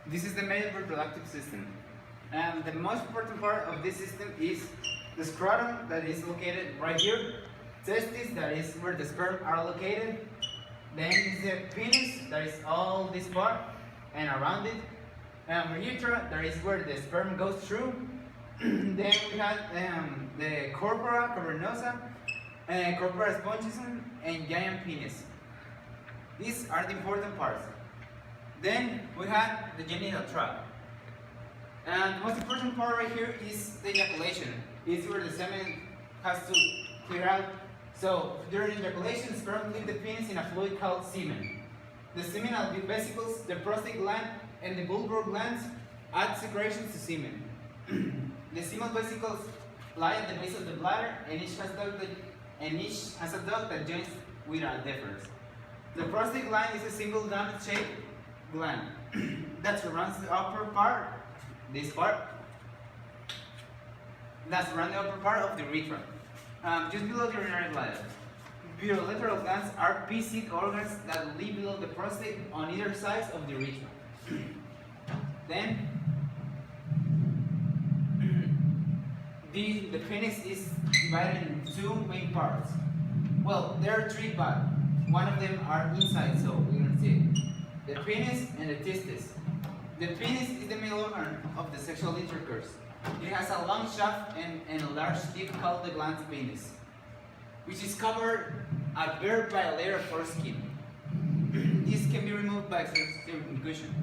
This is the male reproductive system. And the most important part of this system is the scrotum that is located right here, testis, that is where the sperm are located, then is the penis, that is all this part and around it, and urethra, that is where the sperm goes through. Then we have the corpora cavernosa, corpora spongiosum, and giant penis. These are the important parts. Then we have the genital tract. And the most important part right here is the ejaculation. It's where the semen has to clear out. So during ejaculation, sperm leave the penis in a fluid called semen. The seminal vesicles, the prostate gland, and the bulbar glands add secretions to semen. The seminal vesicles lie at the base of the bladder, and each has a duct that joins with a deferens. The prostate gland is a single donut-shaped gland that surrounds the upper part, this part, that surrounds the upper part of the urethra, just below the urinary bladder. Bilateral glands are pea-seed organs that live below the prostate on either side of the urethra. Then, the penis is divided into two main parts. Well, there are three, but one of them are inside, so we don't see it. The penis and the testes. The penis is the male organ of the sexual intercourse. It has a long shaft and a large tip called the glans penis, which is covered at birth by a layer of foreskin. This can be removed by circumcision.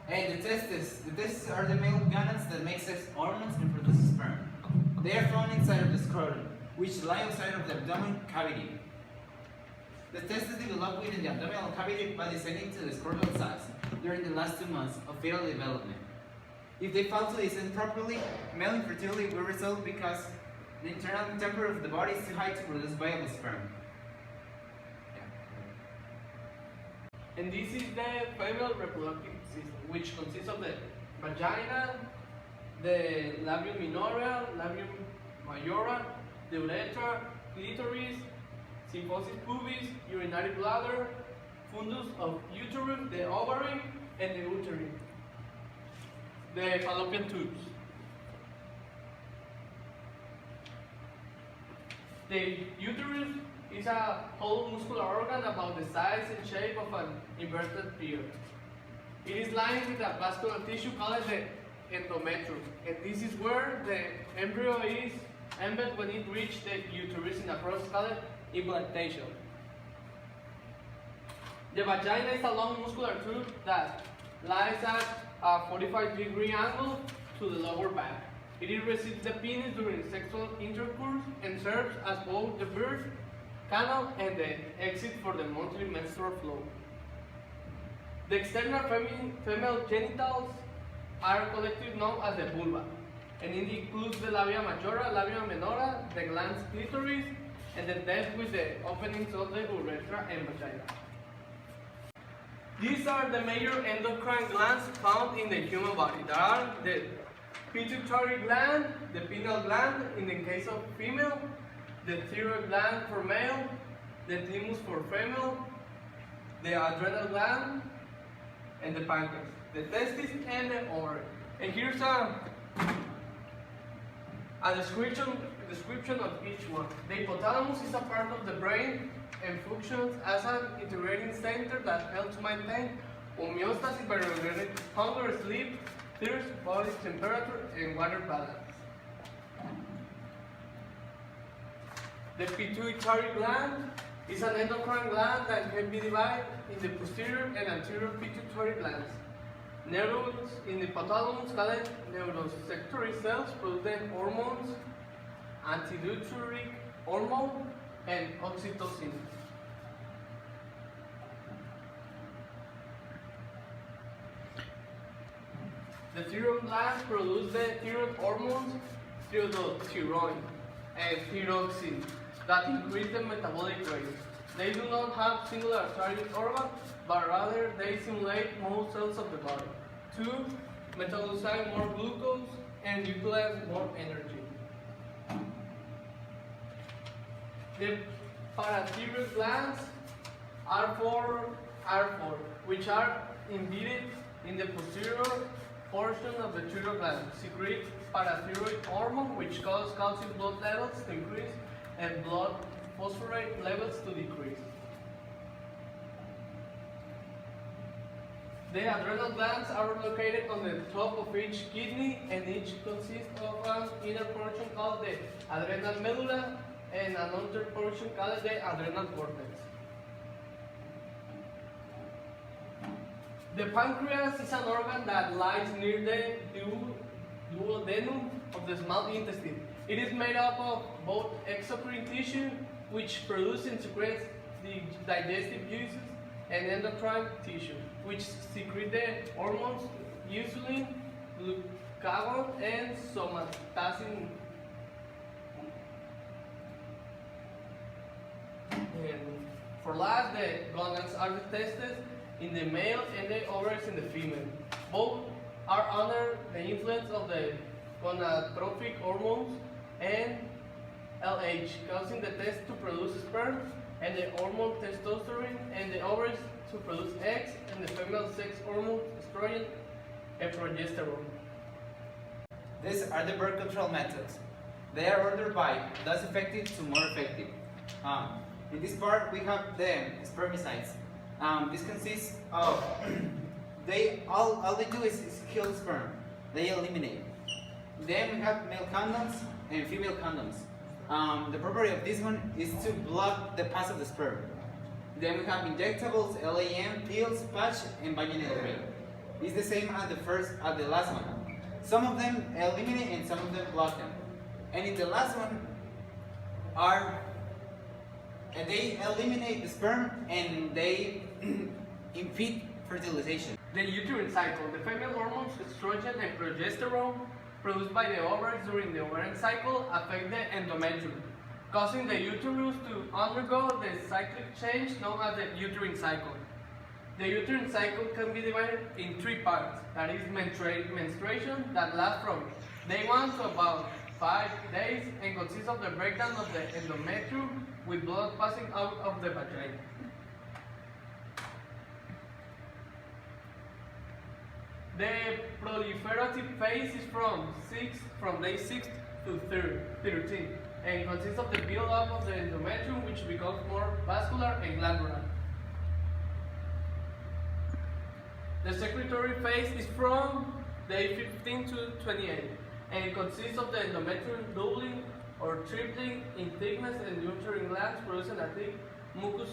And the testes are the male gonads that make sex hormones and produce sperm. They are found inside of the scrotum, which lie outside of the abdominal cavity. The testes develop within the abdominal cavity by descending to the scrotal size during the last 2 months of fetal development. If they fail to descend properly, male infertility will result because the internal temperature of the body is too high to produce viable sperm. And this is the female reproductive system, which consists of the vagina, the labium minora, labium majora, the urethra, clitoris, symphysis pubis, urinary bladder, fundus of uterus, the ovary, and the uterine, the fallopian tubes. The uterus is a hollow muscular organ about the size and shape of an inverted pear. It is lined with a vascular tissue called the endometrium, and this is where the embryo is embedded when it reaches the uterus in a process called implantation. The vagina is a long muscular tube that lies at a 45-degree angle to the lower back. It receives the penis during sexual intercourse and serves as both the birth canal and the exit for the monthly menstrual flow. The external female genitals are collectively known as the vulva, and it includes the labia majora, labia minora, the glans clitoris, and the depth with the openings of the urethra and vagina. These are the major endocrine glands found in the human body. There are the pituitary gland, the pineal gland in the case of female, the thyroid gland for male, the thymus for female, the adrenal gland, and the pancreas, the testes, and the ovary. And here's a description of each one. The hypothalamus is a part of the brain and functions as an integrating center that helps maintain homeostasis by regulating hunger, sleep, thirst, body temperature, and water balance. The pituitary gland is an endocrine gland that can be divided in the posterior and anterior pituitary glands. Neurons in the hypothalamus called neurosecretory cells produce the hormones, antidiuretic hormone, and oxytocin. The thyroid glands produce the thyroid hormones, thyroxine and thyroxine, that increase the metabolic rate. They do not have singular target organ, but rather they stimulate most cells of the body to metabolize more glucose and utilize more energy. The parathyroid glands are are four, which are embedded in the posterior portion of the thyroid gland, secrete parathyroid hormone, which causes calcium blood levels to increase and blood phosphorate levels to decrease. The adrenal glands are located on the top of each kidney, and each consists of an inner portion called the adrenal medulla and an outer portion called the adrenal cortex. The pancreas is an organ that lies near the duodenum of the small intestine. It is made up of both exocrine tissue, which produces and secretes the digestive juices, and endocrine tissue, which secrete the hormones insulin, glucagon, and somatostatin. And for last, the gonads are the testes in the male and the ovaries in the female. Both are under the influence of the gonadotrophic hormones and LH, causing the test to produce sperm, and the hormone testosterone, and the ovaries to produce eggs, and the female sex hormones estrogen and progesterone. These are the birth control methods. They are ordered by less effective to more effective. In this part, we have the spermicides. This consists of all they do is kill sperm. They eliminate. Then we have male condoms and female condoms. The property of this one is to block the pass of the sperm. Then we have injectables, LAM, pills, patch, and vaginal ring. It's the same as the last one. Some of them eliminate and some of them block them. And in the last one they eliminate the sperm and they impede fertilization. The uterine cycle. The female hormones estrogen and progesterone produced by the ovaries during the ovarian cycle affect the endometrium, causing the uterus to undergo the cyclic change known as the uterine cycle. The uterine cycle can be divided in three parts. That is menstruation, that lasts from day 1 to about 5 days and consists of the breakdown of the endometrium with blood passing out of the vagina. The proliferative phase is from day 6 to 13 and consists of the build-up of the endometrium, which becomes more vascular and glandular. The secretory phase is from day 15 to 28 and it consists of the endometrium doubling or tripling in thickness and uterine glands producing a thick mucous